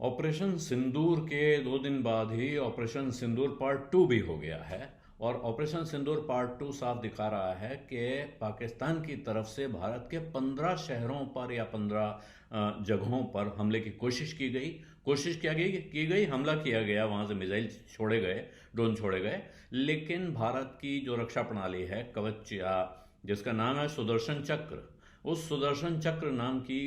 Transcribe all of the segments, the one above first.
Operation सिंदूर के 2 दिन बाद ही ऑपरेशन सिंदूर पार्ट 2 भी हो गया है। और ऑपरेशन सिंदूर पार्ट 2 साफ दिखा रहा है कि पाकिस्तान की तरफ से भारत के 15 शहरों पर या 15 जगहों पर हमले की कोशिश की गई, हमला किया गया, वहां से मिसाइल छोड़े गए, ड्रोन छोड़े गए। लेकिन भारत की जो रक्षा प्रणाली है कवच, या जिसका नाम है सुदर्शन चक्र, उस सुदर्शन चक्र नाम की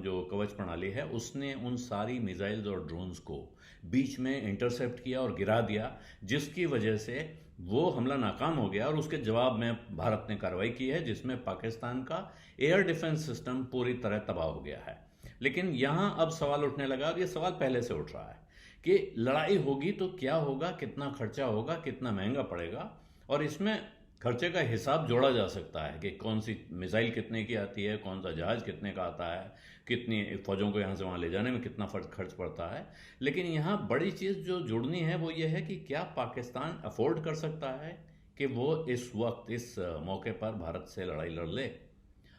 जो कवच प्रणाली है, उसने उन सारी मिसाइल्स और ड्रोन्स को बीच में इंटरसेप्ट किया और गिरा दिया, जिसकी वजह से वो हमला नाकाम हो गया। और उसके जवाब में भारत ने कार्रवाई की है, जिसमें पाकिस्तान का एयर डिफेंस सिस्टम पूरी तरह तबाह हो गया है। लेकिन यहां अब सवाल उठने लगा, अब ये सवाल पहले से उठ रहा है कि लड़ाई होगी तो क्या होगा, कितना खर्चा होगा, कितना महंगा पड़ेगा। और इसमें खर्चे का हिसाब जोड़ा जा सकता है कि कौन सी मिसाइल कितने की आती है, कौन सा जहाज कितने का आता है, कितनी फौजों को यहाँ से वहाँ ले जाने में कितना खर्च पड़ता है। लेकिन यहाँ बड़ी चीज़ जो जुड़नी है वो ये है कि क्या पाकिस्तान अफोर्ड कर सकता है कि वो इस वक्त इस मौके पर भारत से लड़ाई लड़ ले।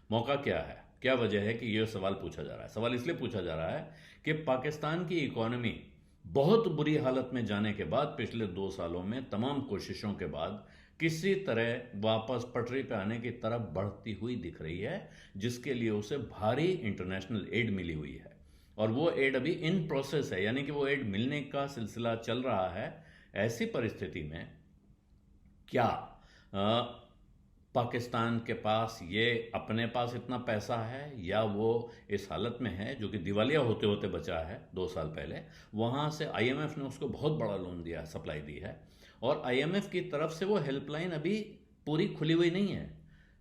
मौका क्या है, क्या वजह है कि यह सवाल पूछा जा रहा है। सवाल इसलिए पूछा जा रहा है कि पाकिस्तान की इकोनॉमी बहुत बुरी हालत में जाने के बाद, पिछले 2 सालों में तमाम कोशिशों के बाद, किसी तरह वापस पटरी पे आने की तरफ बढ़ती हुई दिख रही है, जिसके लिए उसे भारी इंटरनेशनल एड मिली हुई है। और वो एड अभी इन प्रोसेस है, यानी कि वो एड मिलने का सिलसिला चल रहा है। ऐसी परिस्थिति में क्या पाकिस्तान के पास ये अपने पास इतना पैसा है, या वो इस हालत में है जो कि दिवालिया होते होते बचा है 2 साल पहले। वहाँ से आईएमएफ ने उसको बहुत बड़ा लोन दिया, सप्लाई दी है, और आईएमएफ की तरफ से वो हेल्पलाइन अभी पूरी खुली हुई नहीं है।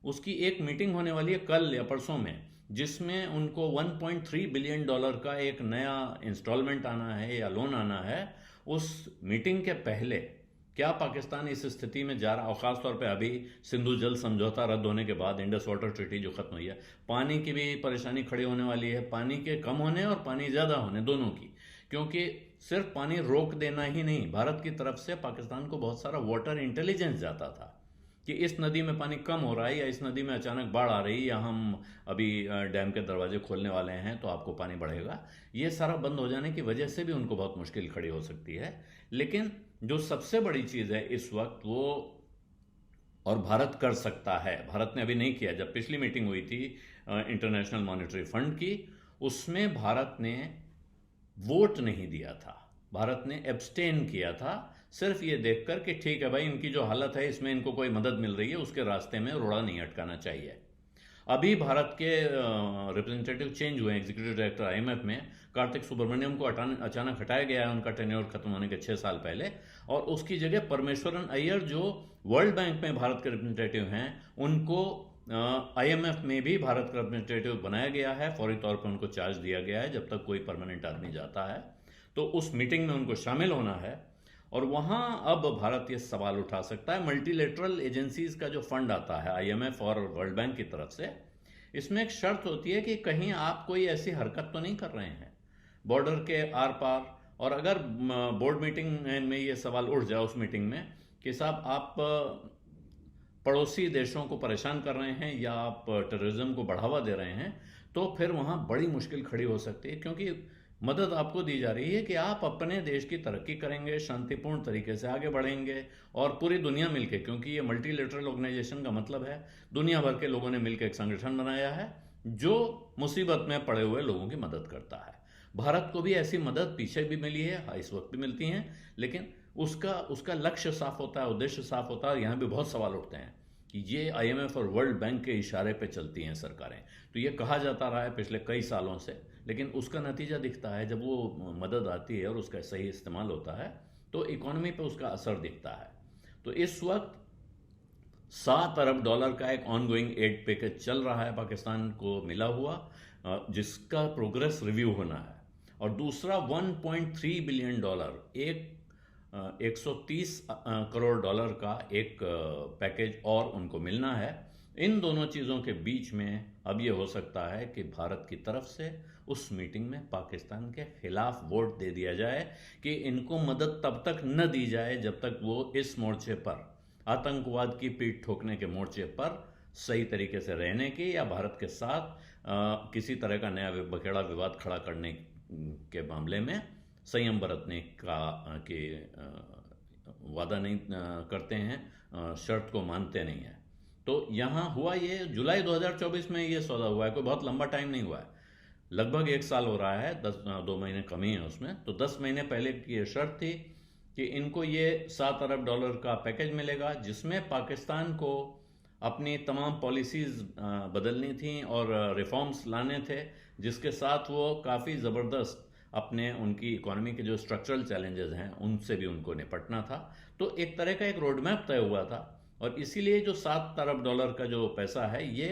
उसकी एक मीटिंग होने वाली है कल या परसों में, जिसमें उनको $1.3 बिलियन का एक नया इंस्टॉलमेंट आना है या लोन आना है। उस मीटिंग के पहले क्या पाकिस्तान इस स्थिति में जा रहा, और खासतौर पे अभी सिंधु जल समझौता रद्द होने के बाद, इंडस वाटर ट्रीटी जो खत्म हुई है, पानी की भी परेशानी खड़ी होने वाली है, पानी के कम होने और पानी ज़्यादा होने दोनों की। क्योंकि सिर्फ पानी रोक देना ही नहीं, भारत की तरफ से पाकिस्तान को बहुत सारा वाटर इंटेलिजेंस जाता था कि इस नदी में पानी कम हो रहा है, या इस नदी में अचानक बाढ़ आ रही है, या हम अभी डैम के दरवाजे खोलने वाले हैं तो आपको पानी बढ़ेगा। ये सारा बंद हो जाने की वजह से भी उनको बहुत मुश्किल खड़ी हो सकती है। लेकिन जो सबसे बड़ी चीज़ है इस वक्त वो, और भारत कर सकता है, भारत ने अभी नहीं किया। जब पिछली मीटिंग हुई थी इंटरनेशनल मॉनेटरी फंड की, उसमें भारत ने वोट नहीं दिया था, भारत ने एब्सटेन किया था, सिर्फ ये देखकर कि ठीक है भाई, इनकी जो हालत है इसमें इनको कोई मदद मिल रही है, उसके रास्ते में रोड़ा नहीं अटकाना चाहिए। अभी भारत के रिप्रेजेंटेटिव चेंज हुए, एग्जीक्यूटिव डायरेक्टर आईएमएफ में कार्तिक सुब्रमण्यम को अचानक हटाया गया है, उनका टेन्योर खत्म होने के 6 साल पहले, और उसकी जगह परमेश्वरन अय्यर जो वर्ल्ड बैंक में भारत के रिप्रेजेंटेटिव हैं, उनको आईएमएफ में भी भारत का रिप्रेजेंटेटिव बनाया गया है। फौरी तौर पर उनको चार्ज दिया गया है, जब तक कोई परमानेंट आदमी जाता है तो उस मीटिंग में उनको शामिल होना है। और वहां अब भारत ये सवाल उठा सकता है, मल्टीलेटरल एजेंसीज का जो फंड आता है आईएमएफ और वर्ल्ड बैंक की तरफ से, इसमें एक शर्त होती है कि कहीं आप कोई ऐसी हरकत तो नहीं कर रहे हैं बॉर्डर के आर पार। और अगर बोर्ड मीटिंग में ये सवाल उठ जाए उस मीटिंग में कि साहब आप पड़ोसी देशों को परेशान कर रहे हैं, या आप टेररिज्म को बढ़ावा दे रहे हैं, तो फिर वहां बड़ी मुश्किल खड़ी हो सकती है। क्योंकि मदद आपको दी जा रही है कि आप अपने देश की तरक्की करेंगे, शांतिपूर्ण तरीके से आगे बढ़ेंगे, और पूरी दुनिया मिलके, क्योंकि ये मल्टीलेटरल ऑर्गेनाइजेशन का मतलब है दुनिया भर के लोगों ने मिलकर एक संगठन बनाया है जो मुसीबत में पड़े हुए लोगों की मदद करता है। भारत को भी ऐसी मदद पीछे भी मिली है, इस वक्त भी मिलती हैं, लेकिन उसका उसका लक्ष्य साफ होता है, उद्देश्य साफ होता है। और यहाँ भी बहुत सवाल उठते हैं कि ये आईएमएफ और वर्ल्ड बैंक के इशारे पे चलती हैं सरकारें, तो ये कहा जाता रहा है पिछले कई सालों से, लेकिन उसका नतीजा दिखता है जब वो मदद आती है और उसका सही इस्तेमाल होता है तो इकोनॉमी पे उसका असर दिखता है। तो इस वक्त $7 अरब का एक ऑनगोइंग एड पैकेज चल रहा है पाकिस्तान को मिला हुआ, जिसका प्रोग्रेस रिव्यू होना है। और दूसरा $1.3 बिलियन, एक $130 करोड़ का एक पैकेज और उनको मिलना है। इन दोनों चीज़ों के बीच में अब ये हो सकता है कि भारत की तरफ से उस मीटिंग में पाकिस्तान के खिलाफ वोट दे दिया जाए कि इनको मदद तब तक न दी जाए जब तक वो इस मोर्चे पर, आतंकवाद की पीठ ठोकने के मोर्चे पर सही तरीके से रहने की, या भारत के साथ किसी तरह का नया बखेड़ा विवाद खड़ा करने के मामले में संयम बरतने का के वादा नहीं करते हैं, शर्त को मानते नहीं हैं। तो यहाँ हुआ ये जुलाई 2024 में ये सौदा हुआ है, कोई बहुत लंबा टाइम नहीं हुआ है, लगभग 1 साल हो रहा है, 2 महीने कम ही है उसमें। तो 10 महीने पहले की ये शर्त थी कि इनको ये $7 अरब का पैकेज मिलेगा, जिसमें पाकिस्तान को अपनी तमाम पॉलिसीज़ बदलनी थी और रिफॉर्म्स लाने थे, जिसके साथ वो काफ़ी ज़बरदस्त अपने उनकी इकोनॉमी के जो स्ट्रक्चरल चैलेंजेस हैं उनसे भी उनको निपटना था। तो एक तरह का एक रोड मैप तय हुआ था, और इसीलिए जो $7 अरब का जो पैसा है ये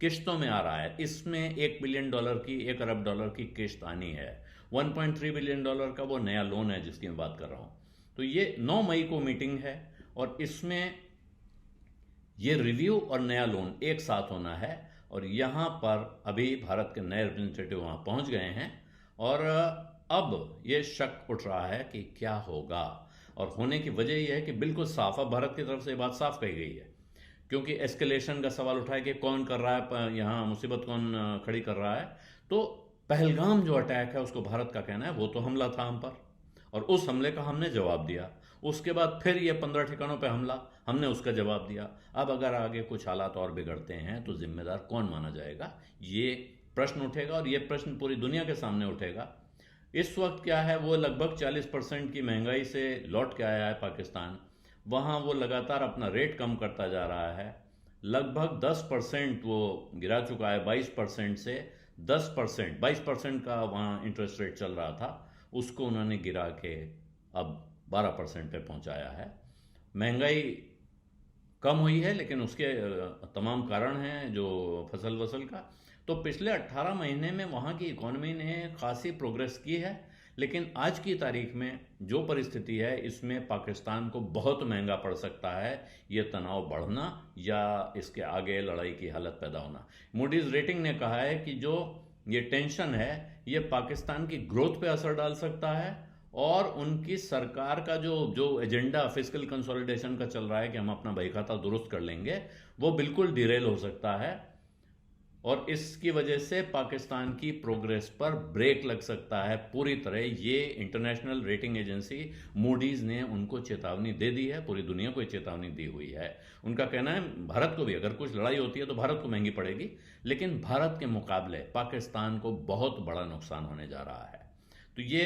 किश्तों में आ रहा है। इसमें $1 बिलियन की, $1 अरब की किश्त आनी है। $1.3 बिलियन का वो नया लोन है जिसकी मैं बात कर रहा हूँ। तो ये 9 मई को मीटिंग है, और इसमें ये रिव्यू और नया लोन एक साथ होना है। और यहाँ पर अभी भारत के नए रिप्रेजेंटेटिव वहाँ पहुँच गए हैं, और अब ये शक उठ रहा है कि क्या होगा। और होने की वजह यह है कि बिल्कुल साफ, अब भारत की तरफ से ये बात साफ कही गई है, क्योंकि एस्केलेशन का सवाल उठा है कि कौन कर रहा है, यहाँ मुसीबत कौन खड़ी कर रहा है। तो पहलगाम जो अटैक है उसको भारत का कहना है वो तो हमला था हम पर, और उस हमले का हमने जवाब दिया। उसके बाद फिर ये 15 ठिकानों पे हमला, हमने उसका जवाब दिया। अब अगर आगे कुछ हालात और बिगड़ते हैं तो जिम्मेदार कौन माना जाएगा, ये प्रश्न उठेगा, और ये प्रश्न पूरी दुनिया के सामने उठेगा। इस वक्त क्या है, वो लगभग 40% की महंगाई से लौट के आया है पाकिस्तान। वहाँ वो लगातार अपना रेट कम करता जा रहा है, लगभग 10% वो गिरा चुका है, 22% से 10%, 22% का वहाँ इंटरेस्ट रेट चल रहा था, उसको उन्होंने गिरा के अब 12% पे पहुँचाया है। महंगाई कम हुई है, लेकिन उसके तमाम कारण हैं जो फसल वसल का। तो पिछले 18 महीने में वहाँ की इकोनॉमी ने खासी प्रोग्रेस की है, लेकिन आज की तारीख में जो परिस्थिति है इसमें पाकिस्तान को बहुत महंगा पड़ सकता है ये तनाव बढ़ना या इसके आगे लड़ाई की हालत पैदा होना। मूडीज रेटिंग ने कहा है कि जो ये टेंशन है ये पाकिस्तान की ग्रोथ पे असर डाल सकता है, और उनकी सरकार का जो एजेंडा फिस्कल कंसोलिडेशन का चल रहा है कि हम अपना बही खाता दुरुस्त कर लेंगे, वो बिल्कुल डिरेल हो सकता है, और इसकी वजह से पाकिस्तान की प्रोग्रेस पर ब्रेक लग सकता है पूरी तरह। ये इंटरनेशनल रेटिंग एजेंसी मूडीज ने उनको चेतावनी दे दी है, पूरी दुनिया को चेतावनी दी हुई है। उनका कहना है भारत को भी अगर कुछ लड़ाई होती है तो भारत को महंगी पड़ेगी, लेकिन भारत के मुकाबले पाकिस्तान को बहुत बड़ा नुकसान होने जा रहा है। तो ये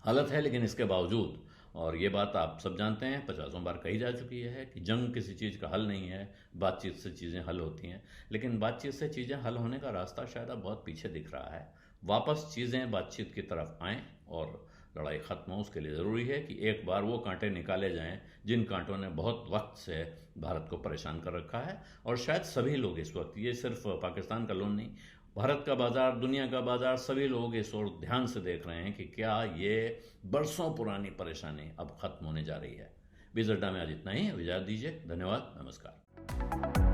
हालत है, लेकिन इसके बावजूद, और ये बात आप सब जानते हैं, 50 बार कही जा चुकी है कि जंग किसी चीज़ का हल नहीं है, बातचीत से चीज़ें हल होती हैं। लेकिन बातचीत से चीज़ें हल होने का रास्ता शायद अब बहुत पीछे दिख रहा है। वापस चीज़ें बातचीत की तरफ आएँ और लड़ाई ख़त्म हो, उसके लिए ज़रूरी है कि एक बार वो कांटे निकाले जाएं जिन कांटों ने बहुत वक्त से भारत को परेशान कर रखा है। और शायद सभी लोग इस वक्त, ये सिर्फ पाकिस्तान का लोन नहीं, भारत का बाज़ार, दुनिया का बाज़ार, सभी लोग इस ओर ध्यान से देख रहे हैं कि क्या ये बरसों पुरानी परेशानी अब ख़त्म होने जा रही है। बीज़ अड्डा में आज इतना ही, इजाज़त दीजिए, धन्यवाद, नमस्कार।